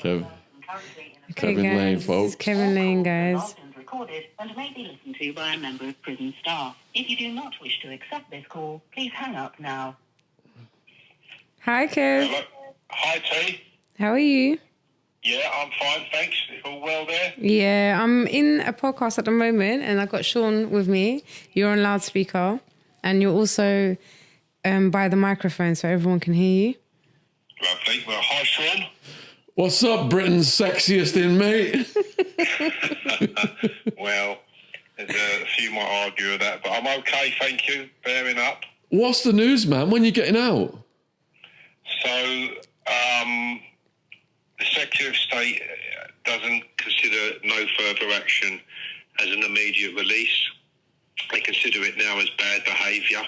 Kev. Okay, Kevin guys, Lane, this is folks. Kevin Lane, guys. Recorded and may be listened to by a member of prison staff. If you do not wish to accept this call, please hang up now. Hi, Kev. Hello. Hi, T. How are you? Yeah, I'm fine, thanks. All well there? Yeah, I'm in a podcast at the moment, and I got Sean with me. You're on loudspeaker, and you're also by the microphone, so everyone can hear you. Lovely. Well, hi, Sean. What's up, Britain's sexiest inmate? Well, there's a few might argue with that, but I'm okay, thank you. Bearing up. What's the news, man? When you getting out? So, the Secretary of State doesn't consider no further action as an immediate release. They consider it now as bad behaviour.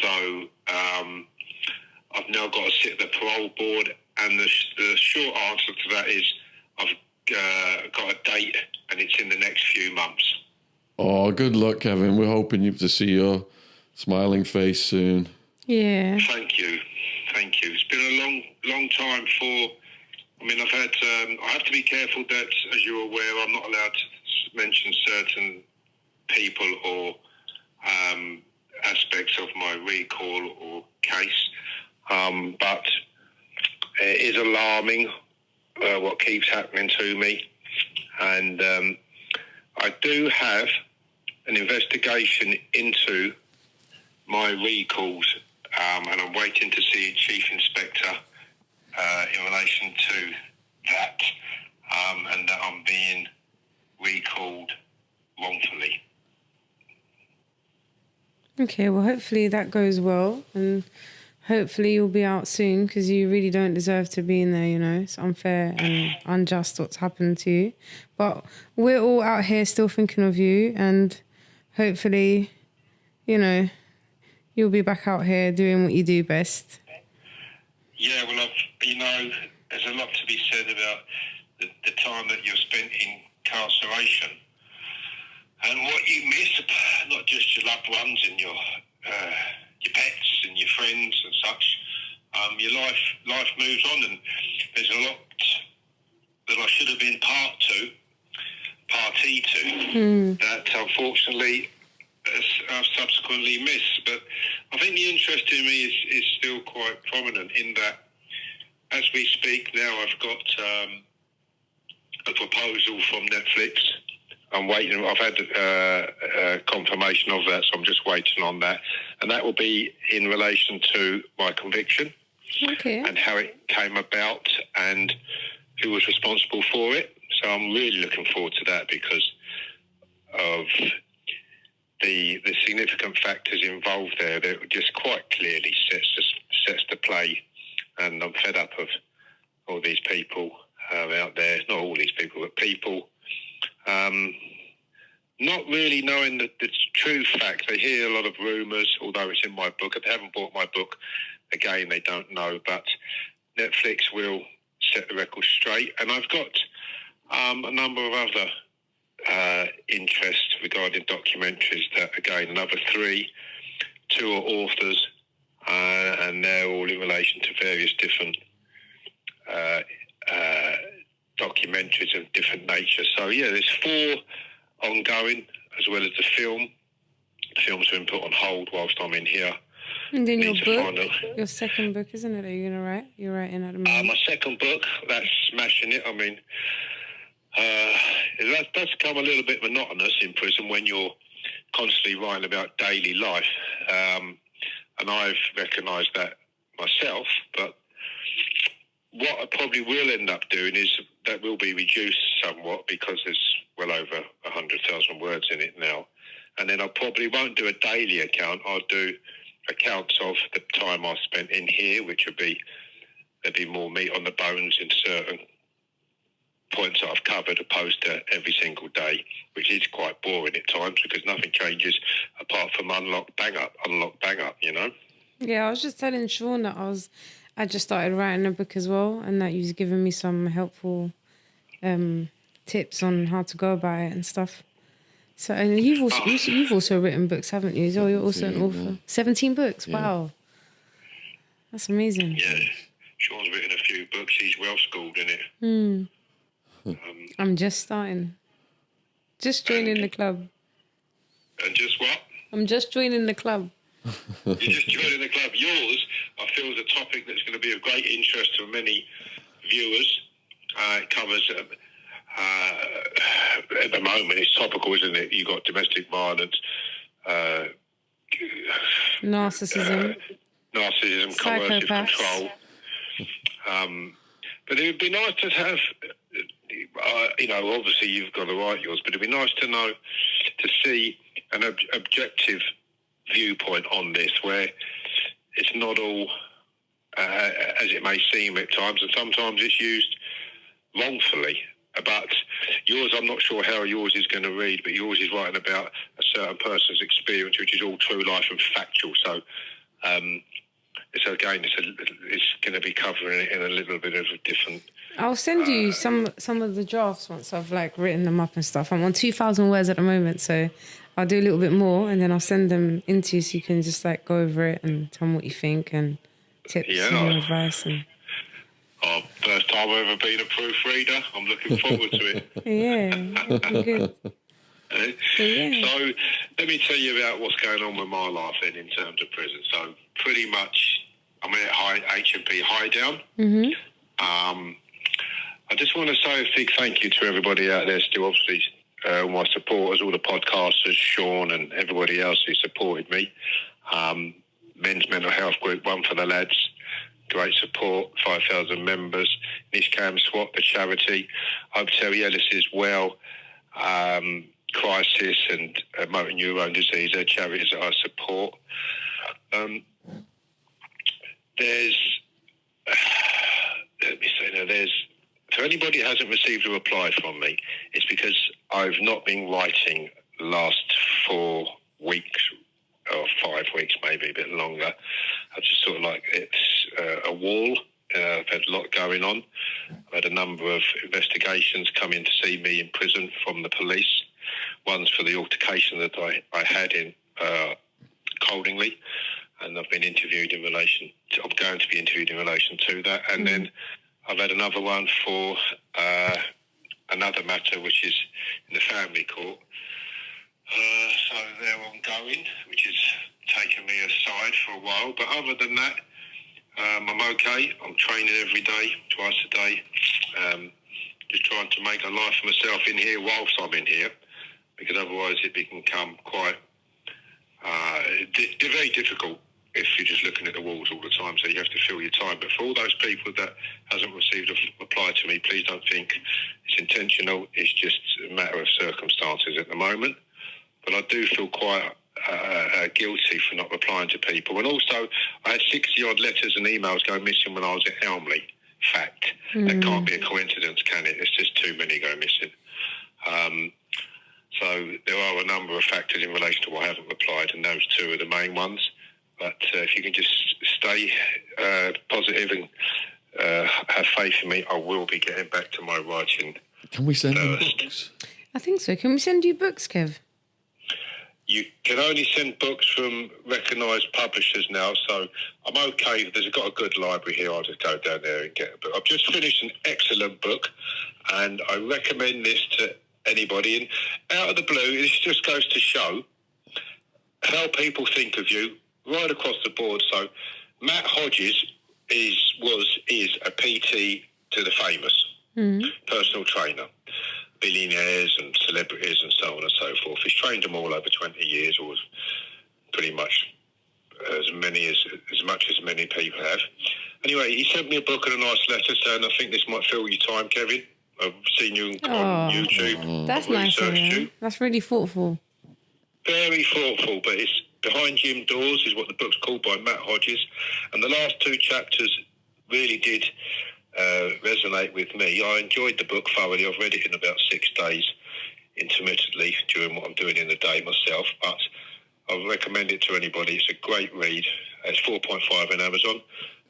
So, I've now got to sit at the parole board, and the short answer to that is I've got a date, and it's in the next few months. Oh, good luck, Kevin. We're hoping you to see your smiling face soon. Yeah. Thank you. It's been a long time I've had, I have to be careful that, as you're aware, I'm not allowed to mention certain people or aspects of my recall or case, but it is alarming what keeps happening to me, and I do have an investigation into my recalls, and I'm waiting to see Chief Inspector in relation to that, and that I'm being recalled wrongfully. Okay, well, hopefully that goes well, and hopefully you'll be out soon, because you really don't deserve to be in there, you know. It's unfair and unjust what's happened to you. But we're all out here still thinking of you, and hopefully, you know, you'll be back out here doing what you do best. Yeah, well, there's a lot to be said about the time that you've spent in incarceration and what you miss, not just your loved ones and your pets and your friends and such. Your life moves on, and there's a lot that I should have been party to that unfortunately I've subsequently missed. But I think the interest in me is still quite prominent in that as we speak now, I've got a proposal from Netflix. I'm waiting. I've had confirmation of that, so I'm just waiting on that. And that will be in relation to my conviction, and how it came about and who was responsible for it. So I'm really looking forward to that because of the significant factors involved there that just quite clearly sets the play. And I'm fed up of all these people out there, not all these people, but people not really knowing the true facts. They hear a lot of rumours, although it's in my book. If they haven't bought my book, again, they don't know. But Netflix will set the record straight. And I've got a number of other interests regarding documentaries that, again, another 3. 2 are authors, and they're all in relation to various different documentaries of different nature. So, yeah, there's 4 ongoing, as well as the film. The film's been put on hold whilst I'm in here. And then your book, your second book, isn't it, that you're going to write? You're writing at the moment. My second book, that's smashing it. I mean, it does become a little bit monotonous in prison when you're constantly writing about daily life. And I've recognised that myself, but what I probably will end up doing is that will be reduced somewhat because there's well over 100,000 words in it now. And then I probably won't do a daily account. I'll do accounts of the time I spent in here, which would be, there'd be more meat on the bones in certain points that I've covered opposed to every single day, which is quite boring at times because nothing changes apart from unlock, bang up, you know? Yeah, I was just telling Sean that I just started writing a book as well, and that you've given me some helpful tips on how to go about it and stuff. So, and you've also written books, haven't you? So you're also an author. 17 books, yeah. Wow. That's amazing. Yeah, Sean's written a few books. He's well schooled in it. I'm just starting. Just joining the club. And just what? I'm just joining the club. You're just joining the club. Yours, I feel, is a topic that's going to be of great interest to many viewers. It covers, at the moment, it's topical, isn't it? You've got domestic violence, Narcissism. Coercive control. But it would be nice to have, obviously you've got to write yours, but it'd be nice to know, to see an objective viewpoint on this, where it's not all as it may seem at times, and sometimes it's used wrongfully. But yours, I'm not sure how yours is going to read, but yours is writing about a certain person's experience, which is all true life and factual. So it's going to be covering it in a little bit of a different. I'll send you some of the drafts once I've written them up and stuff. I'm on 2,000 words at the moment, so I'll do a little bit more, and then I'll send them into you so you can just go over it and tell me what you think and tips and advice. And first time I've ever been a proofreader. I'm looking forward to it. Yeah, good. So let me tell you about what's going on with my life then in terms of prison. So pretty much I'm at HMP Highdown. Mm-hmm. I just want to say a big thank you to everybody out there still, obviously, all my supporters, all the podcasters, Sean and everybody else who supported me. Men's Mental Health Group, one for the lads. Great support, 5,000 members. Nishcam Swap, the charity. Hotel Ellis as well. Crisis and motor neurone disease, they're charities that I support. For anybody who hasn't received a reply from me, it's because I've not been writing the last 4 weeks or 5 weeks, maybe a bit longer. I've just it's a wall. I've had a lot going on. I've had a number of investigations come in to see me in prison from the police. One's for the altercation that I had in Coldingley, and I've been interviewed I'm going to be interviewed in relation to that. And then I've had another one for another matter, which is in the family court. So they're ongoing, which has taken me aside for a while. But other than that, I'm okay. I'm training every day, twice a day. Just trying to make a life for myself in here whilst I'm in here, because otherwise it can become quite very difficult if you're just looking at the walls all the time. So you have to fill your time. But for all those people that hasn't received a reply to me, please don't think it's intentional. It's just a matter of circumstances at the moment. But I do feel quite guilty for not replying to people. And also, I had 60-odd letters and emails go missing when I was at Elmley. Fact. That can't be a coincidence, can it? It's just too many go missing. So there are a number of factors in relation to why I haven't replied, and those two are the main ones. But if you can just stay positive and have faith in me, I will be getting back to my writing. Can we send you books? I think so. Can we send you books, Kev? You can only send books from recognised publishers now, so I'm okay. There's got a good library here. I'll just go down there and get a book. I've just finished an excellent book, and I recommend this to anybody. And out of the blue, it just goes to show how people think of you right across the board. So Matt Hodges is a PT to the famous, personal trainer. Billionaires and celebrities and so on and so forth. He's trained them all over 20 years, or pretty much as much as many people have. Anyway, he sent me a book and a nice letter saying, I think this might fill your time, Kevin. I've seen you on YouTube. That's nice of him. That's really thoughtful. Very thoughtful, but it's Behind Gym Doors is what the book's called, by Matt Hodges. And the last 2 chapters really did resonate with me. I enjoyed the book thoroughly. I've read it in about 6 days intermittently during what I'm doing in the day myself, but I recommend it to anybody. It's a great read. It's 4.5 on Amazon,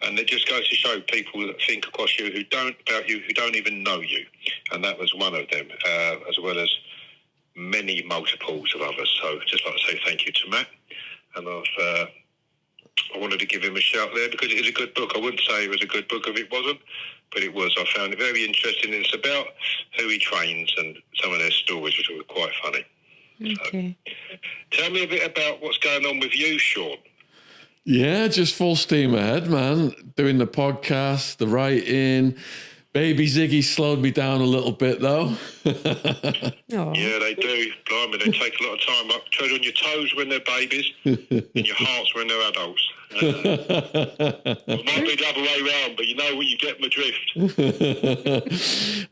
and it just goes to show people that think across you who don't even know you, and that was one of them, as well as many multiples of others. So just like to say thank you to Matt, and I wanted to give him a shout there because it is a good book. I wouldn't say it was a good book if it wasn't, but it was. I found it very interesting. It's about who he trains and some of their stories, which were quite funny. Okay. So, tell me a bit about what's going on with you, Sean. Yeah, just full steam ahead, man. Doing the podcast, the writing. Baby Ziggy slowed me down a little bit, though. Oh. Yeah, they do. Blimey, they take a lot of time up. Tread on your toes when they're babies, and your hearts when they're adults. It might be the other way round, but you know what, you get my drift.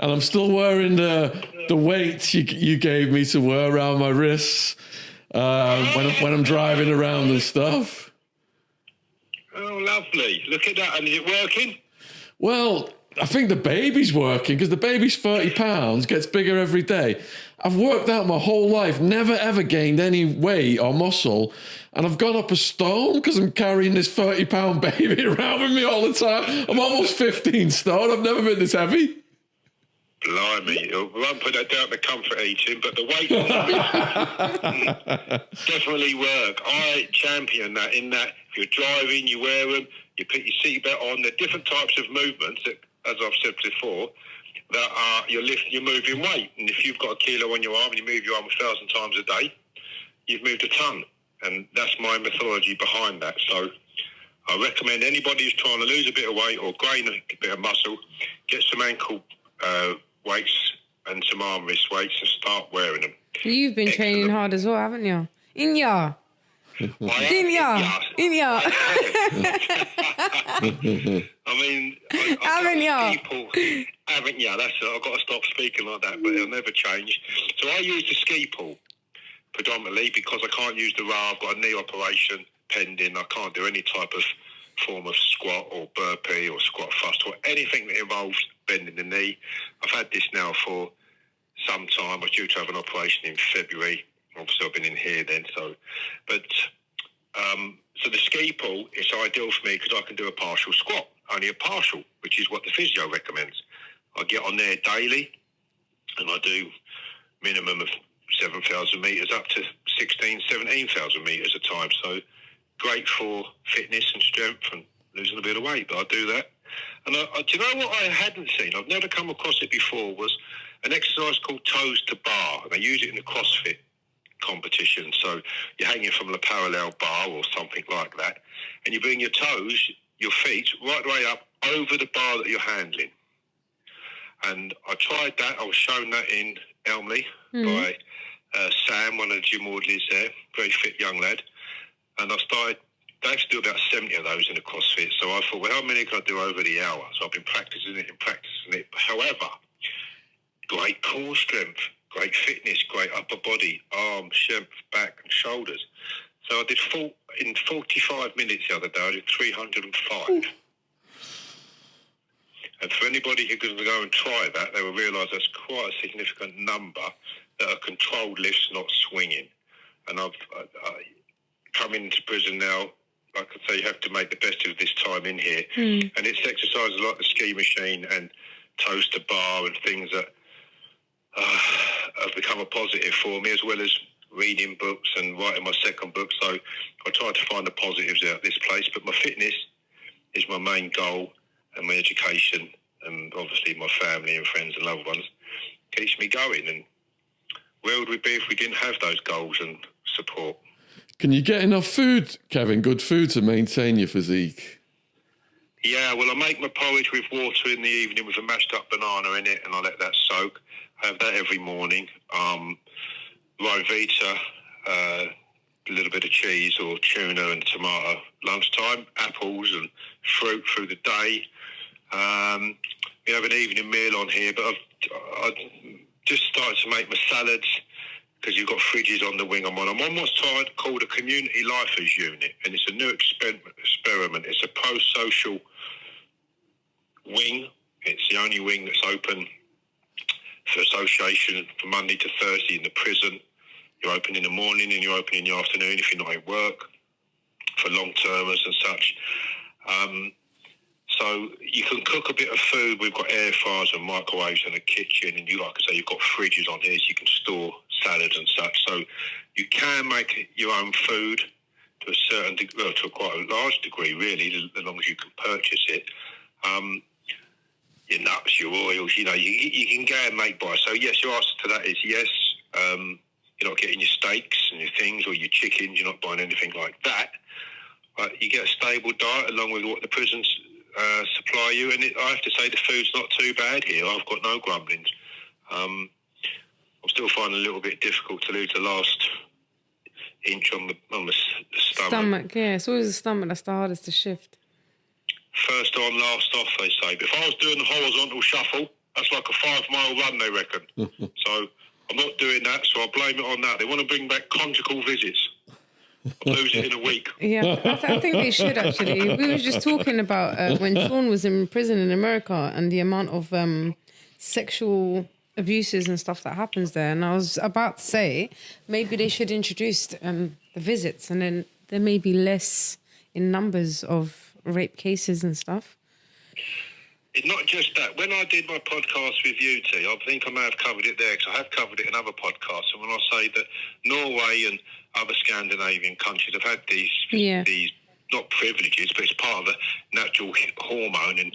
And I'm still wearing the weights you gave me to wear around my wrists when I'm driving around and stuff. Oh, lovely. Look at that. And is it working? Well, I think the baby's working because the baby's 30 pounds, gets bigger every day. I've worked out my whole life, never ever gained any weight or muscle, and I've gone up a stone because I'm carrying this 30-pound baby around with me all the time. I'm almost 15 stone. I've never been this heavy. Blimey, we won't put that down to comfort eating, but the weight definitely work. I champion that in that if you're driving, you wear them, you put your seatbelt on. There are different types of movements that, as I've said before, that are you're moving weight. And if you've got a kilo on your arm and you move your arm 1,000 times a day, you've moved a ton. And that's my methodology behind that. So I recommend anybody who's trying to lose a bit of weight or gain a bit of muscle, get some ankle weights and some arm wrist weights and start wearing them. You've been training hard as well, haven't you? In ya. In ya. I mean, Haven't ya? Haven't ya? That's it. I've got to stop speaking like that, but it'll never change. So I use the ski pool predominantly because I can't use the row. I've got a knee operation pending. I can't do any type of form of squat or burpee or squat thrust or anything that involves bending the knee. I've had this now for some time. I was due to have an operation in February. Obviously, I've been in here then. So the ski pool is ideal for me because I can do a partial squat, only a partial, which is what the physio recommends. I get on there daily and I do minimum of 7,000 metres up to 16,000, 17,000 metres a time. So great for fitness and strength and losing a bit of weight, but I do that. And do you know what I hadn't seen? I've never come across it before, was an exercise called toes to bar. And they use it in the CrossFit competition. So you're hanging from a parallel bar or something like that, and you bring your toes, your feet, right the way up over the bar that you're handling. And I tried that. I was shown that in Elmley by Sam, one of the gym orderlies there, very fit young lad. And I started, they have to do about 70 of those in a CrossFit. So I thought, well, how many can I do over the hour? So I've been practicing it. However, great core strength, great fitness, great upper body, arms, strength, back and shoulders. So I did in 45 minutes the other day, I did 305. Ooh. And for anybody who can go and try that, they will realise that's quite a significant number that are controlled lifts, not swinging. And I've coming into prison now, like I say, you have to make the best of this time in here. And it's exercises like the ski machine and toes to bar and things that have become a positive for me, as well as reading books and writing my second book. So I try to find the positives out of this place. But my fitness is my main goal, and my education, and obviously my family and friends and loved ones keeps me going. And where would we be if we didn't have those goals and support? Can you get enough food, Kevin, good food to maintain your physique? Yeah, well, I make my porridge with water in the evening with a mashed up banana in it, and I let that soak. I have that every morning. Rivita, a little bit of cheese or tuna and tomato. Lunchtime, apples and fruit through the day. We have an evening meal on here, but I've just started to make my salads because you've got fridges on the wing I'm on. I'm on what's called a community lifers unit, and it's a new experiment. It's a pro-social wing. It's the only wing that's open for association from Monday to Thursday in the prison. You're open in the morning and you're open in the afternoon if you're not at work, for long-termers and such. So you can cook a bit of food. We've got air fryers and microwaves in the kitchen, and like I say, you've got fridges on here so you can store salads and such. So you can make your own food to to a certain degree, well, to quite a large degree, really, as long as you can purchase it. Your nuts, your oils, you can go and make by. So yes, your answer to that is yes. You're not getting your steaks and your things or your chickens. You're not buying anything like that. But you get a stable diet along with what the prisons supply you. And I have to say the food's not too bad here. I've got no grumblings. I'm still finding it a little bit difficult to lose the last inch on the stomach. Yeah, it's always the stomach that's the hardest to shift. First on, last off, they say. But if I was doing the horizontal shuffle, that's like a 5-mile run, they reckon. So I'm not doing that, so I blame it on that. They want to bring back conjugal visits. I'll lose it in a week. Yeah, I think they should, actually. We were just talking about when Sean was in prison in America and the amount of sexual abuses and stuff that happens there. And I was about to say, maybe they should introduce the visits, and then there may be less in numbers of rape cases and stuff. It's not just that. When I did my podcast with you, T, I think I may have covered it there, because I have covered it in other podcasts. And when I say that Norway and other Scandinavian countries have had these not privileges, but it's part of the natural hormone, and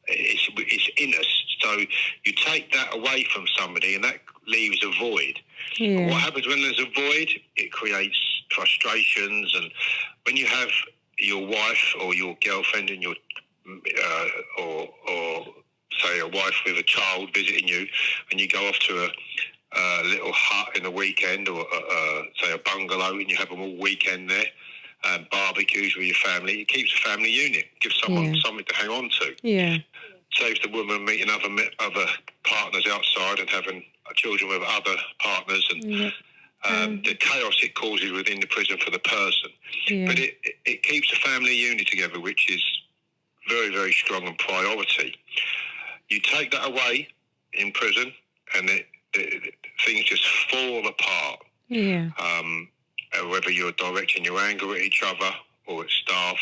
it's in us. So you take that away from somebody, and that leaves a void. Yeah. What happens when there's a void? It creates frustrations, and when you have your wife or your girlfriend and your or say a wife with a child visiting you, and you go off to a little hut in the weekend, or say a bungalow, and you have them all weekend there, and barbecues with your family. It keeps a family unit, gives someone something to hang on to. Yeah. Saves the woman meeting other partners outside and having children with other partners, and the chaos it causes within the prison for the person. Yeah. But it keeps the family unit together, which is very, very strong and priority. You take that away in prison, and things just fall apart. Yeah. Whether you're directing your anger at each other or at staff,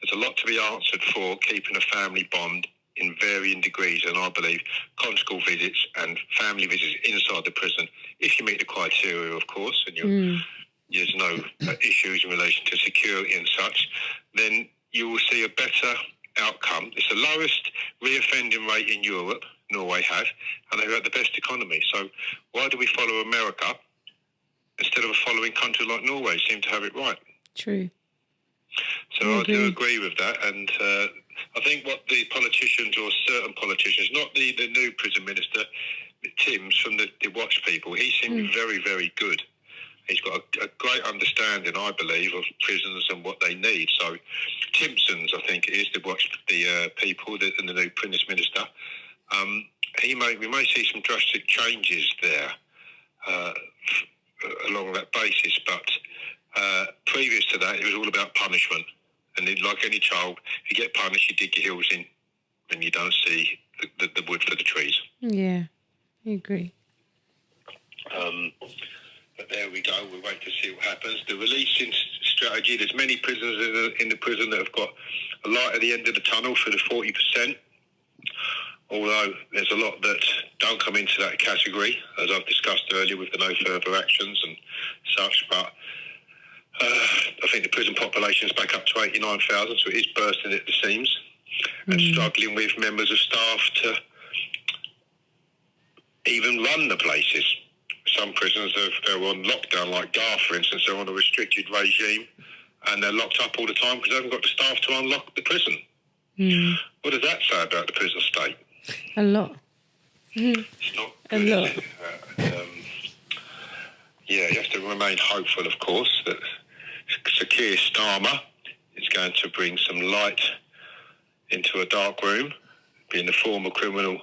there's a lot to be answered for keeping a family bond in varying degrees. And I believe conjugal visits and family visits inside the prison, if you meet the criteria, of course, and there's no issues in relation to security and such, then you will see a better outcome. It's the lowest reoffending rate in Europe, Norway have, and they've got the best economy. So why do we follow America instead of following countries like Norway seem to have it right? True. So I do agree with that, and I think what the politicians, or certain politicians, not the new prison minister, Tim's from the Watch people, he seemed very, very good. He's got a great understanding, I believe, of prisons and what they need. So Timpson's, I think it is, the Watch people, and the new prison minister. We may see some drastic changes there along that basis, but previous to that, it was all about punishment. And then, like any child, if you get punished, you dig your heels in, and you don't see the wood for the trees. Yeah, I agree. But there we go. We'll wait to see what happens. The releasing strategy, there's many prisoners in the prison that have got a light at the end of the tunnel for the 40%, although there's a lot that don't come into that category, as I've discussed earlier with the no further actions and such. But I think the prison population is back up to 89,000, so it is bursting at the seams, and struggling with members of staff to even run the places. Some prisons they're on lockdown, like Gar, for instance. They're on a restricted regime, and they're locked up all the time because they haven't got the staff to unlock the prison. What does that say about the prison state? A lot. It's not A good, lot. is it? You have to remain hopeful, of course, that Sakir Starmer is going to bring some light into a dark room, being the former criminal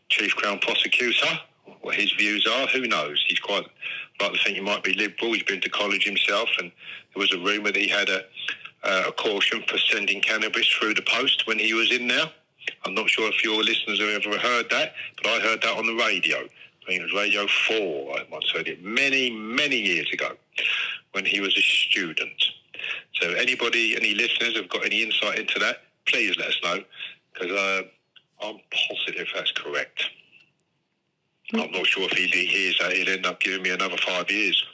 chief crown prosecutor. What his views are, who knows? He's quite like to think he might be liberal. He's been to college himself, and there was a rumour that he had a caution for sending cannabis through the post when he was in there. I'm not sure if your listeners have ever heard that, but I heard that on the radio. I think it was Radio 4. I once heard it many, many years ago when he was a student. So any listeners have got any insight into that, please let us know, because I'm positive that's correct. I'm not sure if he hears that, he'll end up giving me another 5 years.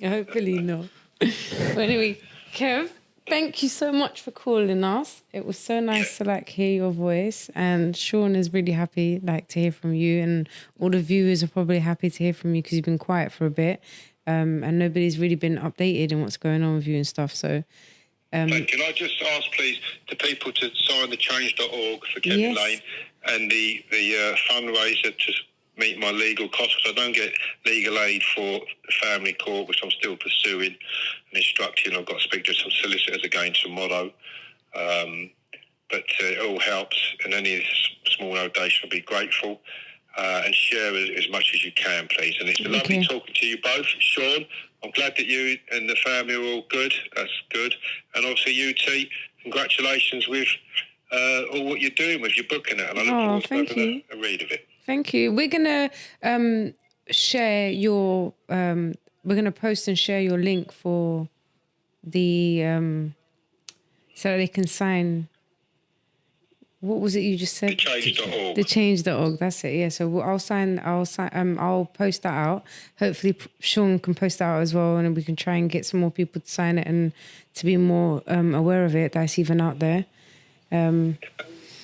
Hopefully not. But anyway, Kev, thank you so much for calling us. It was so nice to like hear your voice, and Sean is really happy like to hear from you, and all the viewers are probably happy to hear from you because you've been quiet for a bit, and nobody's really been updated on what's going on with you and stuff. So. Can I just ask, please, the people to sign the change.org for Kevin Lane and the fundraiser to meet my legal costs, because I don't get legal aid for the family court, which I'm still pursuing and instructing. I've got to speak to some solicitors again tomorrow. But it all helps, and any small donation I'll be grateful. And share as much as you can, please. And it's been lovely talking to you both. Sean, I'm glad that you and the family are all good. That's good. And also you, T, congratulations with all what you're doing with your book and that. And I look forward to having a read of it. Thank you. We're going to share your... we're going to post and share your link for the... so they can sign... What was it you just said? The change.org. The change.org, that's it, yeah. So I'll post that out. Hopefully Sean can post that out as well, and we can try and get some more people to sign it and to be more aware of it, that's even out there. And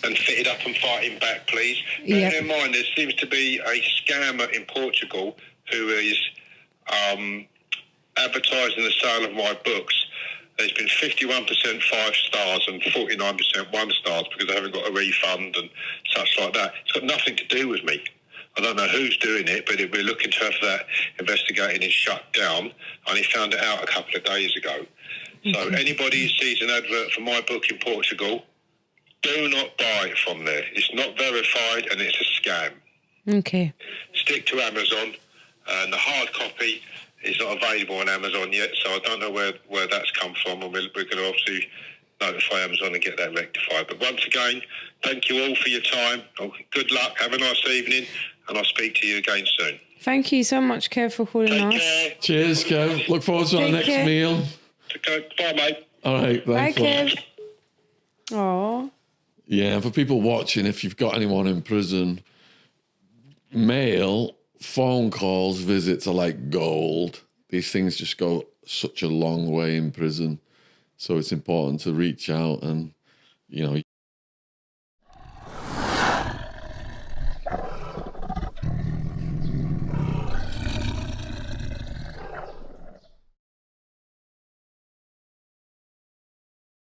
fitted up and fighting back, please. Bear in mind, there seems to be a scammer in Portugal who is advertising the sale of my books. There's been 51% 5 stars and 49% 1 stars because I haven't got a refund and such like that. It's got nothing to do with me. I don't know who's doing it, but we're looking to have that investigating and shut down. I only found it out a couple of days ago. So anybody who sees an advert for my book in Portugal, do not buy it from there. It's not verified and it's a scam. Okay. Stick to Amazon, and the hard copy is not available on Amazon yet, so I don't know where that's come from, and we're going to obviously notify Amazon and get that rectified. But once again, thank you all for your time. Good luck. Have a nice evening, and I'll speak to you again soon. Thank you so much, Kev, for calling us. Care. Cheers, Kev. Look forward to our next meal. Okay. Bye, mate. All right. Bye, Thanks. Kev. Aw. Yeah, for people watching, if you've got anyone in prison, mail, phone calls, visits are like gold. These things just go such a long way in prison. So it's important to reach out and, you know,